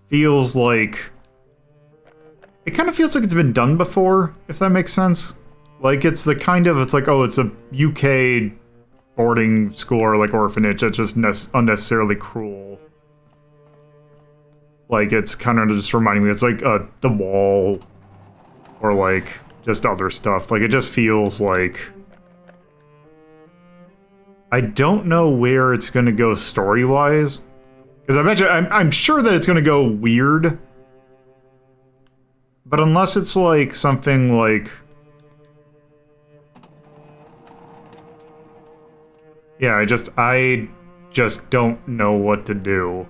feels like... It kind of feels like it's been done before, if that makes sense. Like, it's the kind of... It's like, oh, it's a UK... boarding school or like orphanage that's just unnecessarily cruel. Like, it's kind of just reminding me, it's like The Wall or like just other stuff. Like, it just feels like I don't know where it's gonna go story-wise, because I bet you I'm sure that it's gonna go weird, but unless it's like something like... Yeah, I just don't know what to do.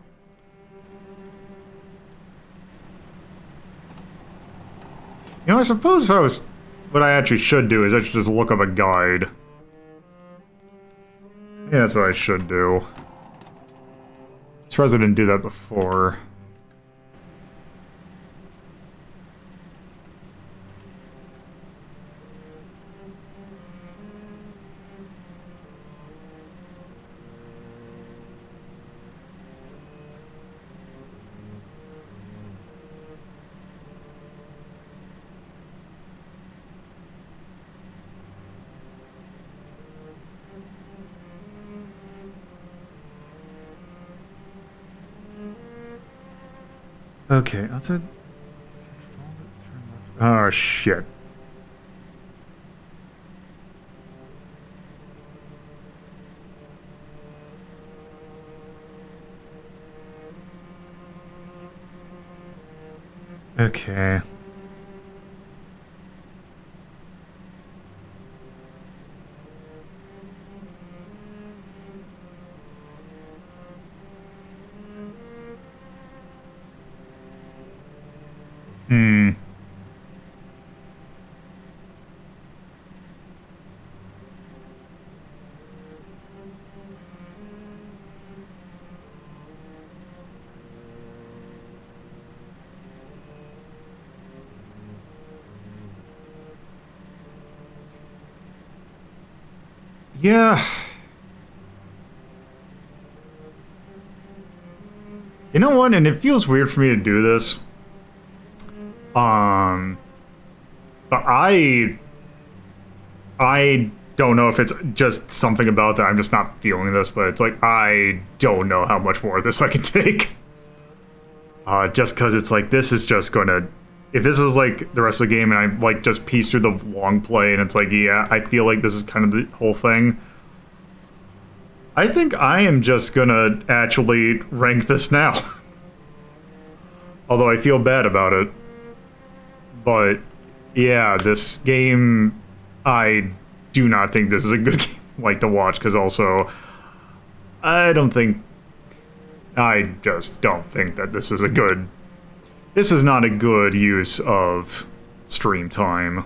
You know, I suppose what I actually should do is I should just look up a guide. Yeah, that's what I should do. I'm surprised I didn't do that before. Okay, outside. Oh shit. Okay. Hmm. Yeah. You know what? And it feels weird for me to do this. But I don't know if it's just something about that I'm just not feeling this, but it's like I don't know how much more of this I can take. Just because it's like this is just gonna. If this is like the rest of the game and I like just piece through the long play and it's like, yeah, I feel like this is kind of the whole thing. I think I am just gonna actually rank this now. Although I feel bad about it. But yeah, this game, I do not think this is a good game like to watch, because also I just don't think that this is not a good use of stream time.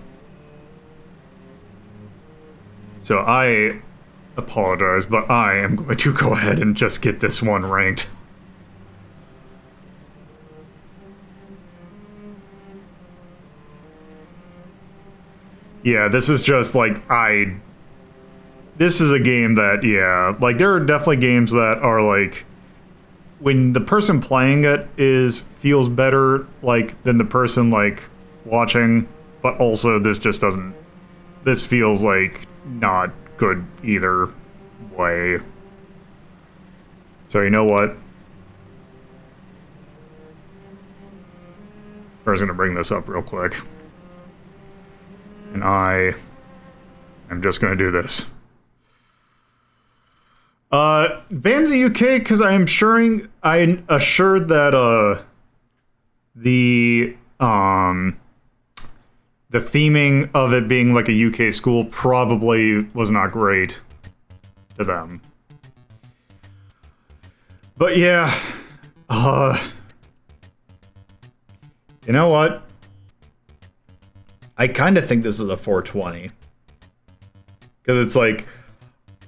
So I apologize, but I am going to go ahead and just get this one ranked. Yeah, this is just like, this is a game that, yeah, like there are definitely games that are like, when the person playing it feels better, like, than the person, like, watching, but also this just doesn't, this feels like not good either way. So you know what? I was gonna bring this up real quick. And I am just gonna do this. Banned the UK because I'm assured that the theming of it being like a UK school probably was not great to them. But yeah, you know what? I kind of think this is a 420. Because it's like,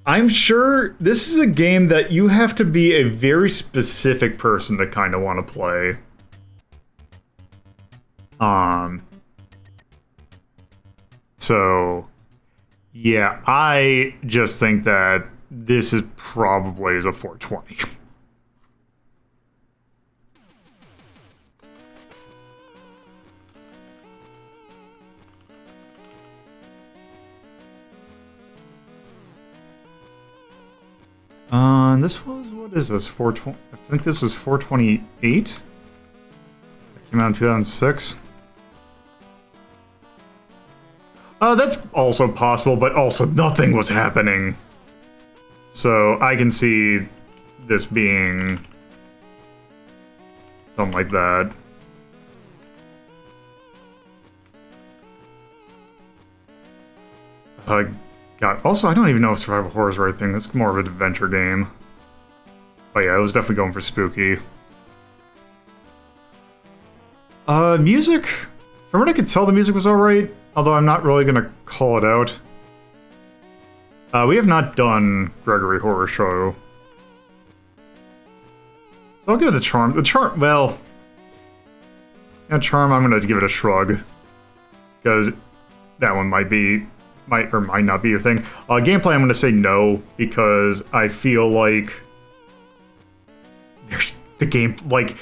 I'm sure this is a game that you have to be a very specific person to kind of want to play. So, yeah, I just think that this is probably a 420. This was, what is this, 420? I think this is 428? It came out in 2006. That's also possible, but also nothing was happening. So I can see this being something like that. God, also, I don't even know if survival horror is the right thing. It's more of an adventure game. But yeah, I was definitely going for spooky. Music? From what I could tell, the music was alright. Although I'm not really gonna call it out. We have not done Gregory Horror Show. So I'll give it the charm. The charm, well... Yeah, charm, I'm gonna give it a shrug. Because that one might or might not be your thing. Gameplay, I'm gonna say no, because I feel like... There's the game, like...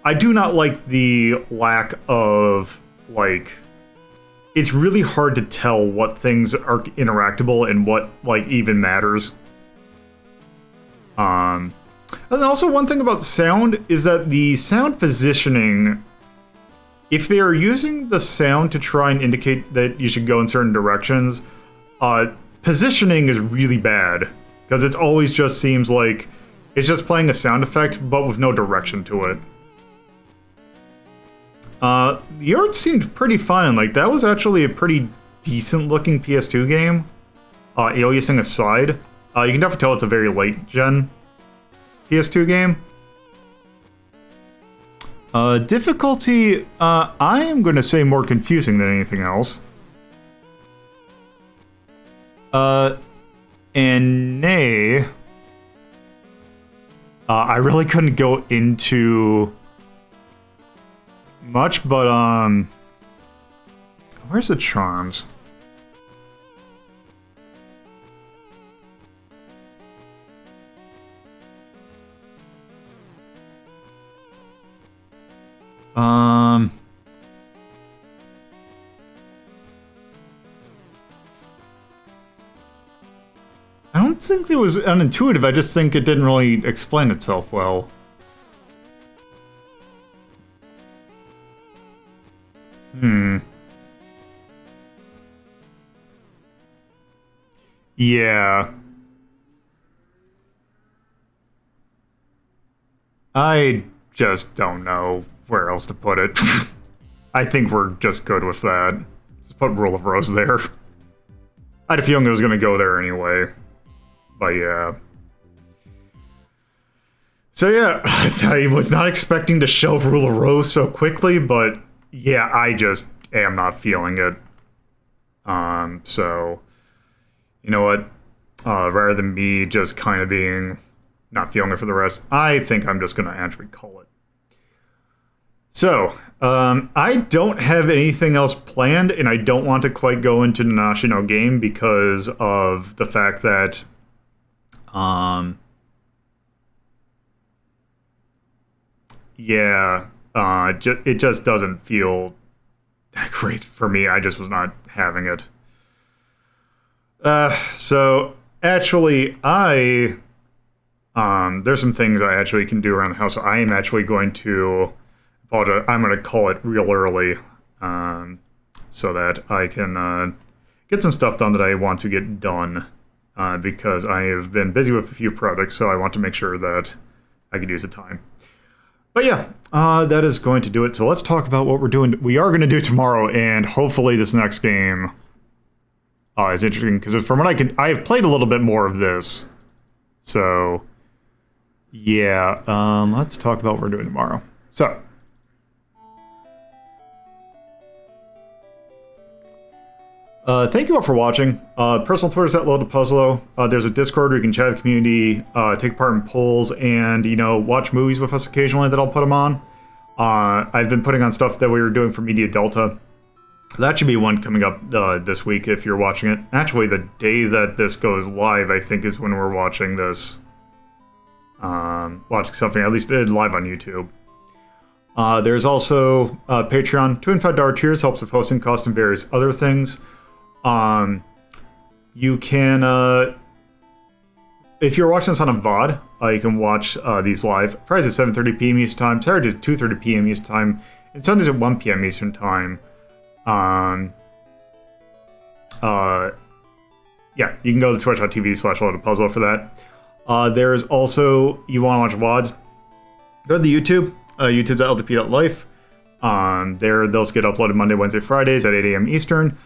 I do not like the lack of, like... It's really hard to tell what things are interactable and what, like, even matters. And also one thing about sound is that the sound positioning, if they are using the sound to try and indicate that you should go in certain directions, positioning is really bad. Because it always just seems like it's just playing a sound effect, but with no direction to it. The art seemed pretty fun. Like, that was actually a pretty decent-looking PS2 game. Aliasing aside. You can definitely tell it's a very late-gen PS2 game. Difficulty, I am going to say more confusing than anything else. And nay, I really couldn't go into much, but, where's the charms? I don't think it was unintuitive, I just think it didn't really explain itself well. Yeah. I just don't know where else to put it. I think we're just good with that. Just put Rule of Rose there. I had a feeling it was gonna go there anyway. But yeah. So yeah, I was not expecting to shelve Rule of Rose so quickly, but yeah, I just am not feeling it. So, you know what? Rather than me just kind of being not feeling it for the rest, I think I'm just gonna actually call it. So, I don't have anything else planned, and I don't want to quite go into Nanashi no Game because of the fact that, yeah, it just doesn't feel that great for me. I just was not having it. So, actually, there's some things I actually can do around the house, so I am actually going to... I'm going to call it real early, so that I can get some stuff done that I want to get done, because I have been busy with a few projects, so I want to make sure that I can use the time. But yeah, that is going to do it. So let's talk about what we are going to do tomorrow, and hopefully this next game is interesting, because from what I have played a little bit more of this, so yeah, let's talk about what we're doing tomorrow. So, thank you all for watching. Personal Twitter's at @LoadedPuzzlo. There's a Discord where you can chat with the community, take part in polls, and, you know, watch movies with us occasionally that I'll put them on. I've been putting on stuff that we were doing for Media Delta. That should be one coming up this week if you're watching it. Actually, the day that this goes live, I think, is when we're watching this. Watching something, at least live on YouTube. There's also Patreon. $2 and $5 tiers helps with hosting costs and various other things. You can, if you're watching this on a VOD, you can watch these live. Fridays at 7:30 p.m. Eastern Time, Saturdays at 2:30 p.m. Eastern Time, and Sundays at 1 p.m. Eastern Time. Yeah, you can go to twitch.tv/LoadedPuzzle for that. There's also, you want to watch VODs, go to the YouTube, youtube.ldp.life. Those get uploaded Monday, Wednesday, Fridays at 8 a.m. Eastern.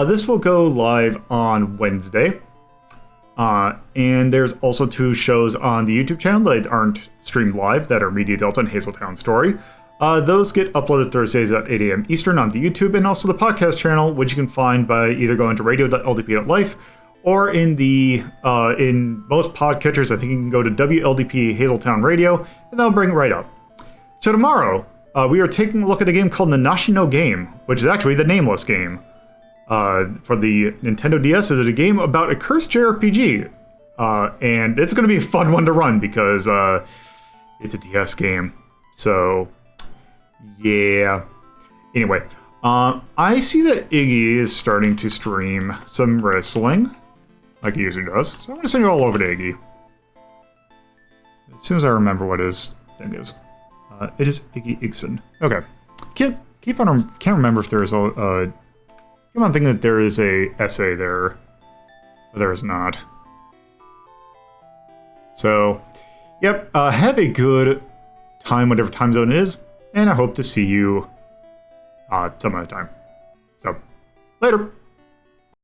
This will go live on Wednesday. And there's also 2 shows on the YouTube channel that aren't streamed live that are Media Delta and Hazeltown Story. Those get uploaded Thursdays at 8 a.m. Eastern on the YouTube, and also the podcast channel, which you can find by either going to radio.ldp.life or in most podcatchers. I think you can go to WLDP Hazeltown Radio, and they'll bring it right up. So tomorrow, we are taking a look at a game called Nanashi no Game, which is actually the nameless game. For the Nintendo DS, is a game about a cursed JRPG. And it's going to be a fun one to run because it's a DS game. So, yeah. Anyway, I see that Iggy is starting to stream some wrestling, like he usually does. So I'm going to send you all over to Iggy. As soon as I remember what his thing is. It is Iggy Igson. Okay. Can't remember if there is a... keep on thinking that there is a essay there. But there is not. So, yep. Have a good time, whatever time zone it is. And I hope to see you some other time. So, later.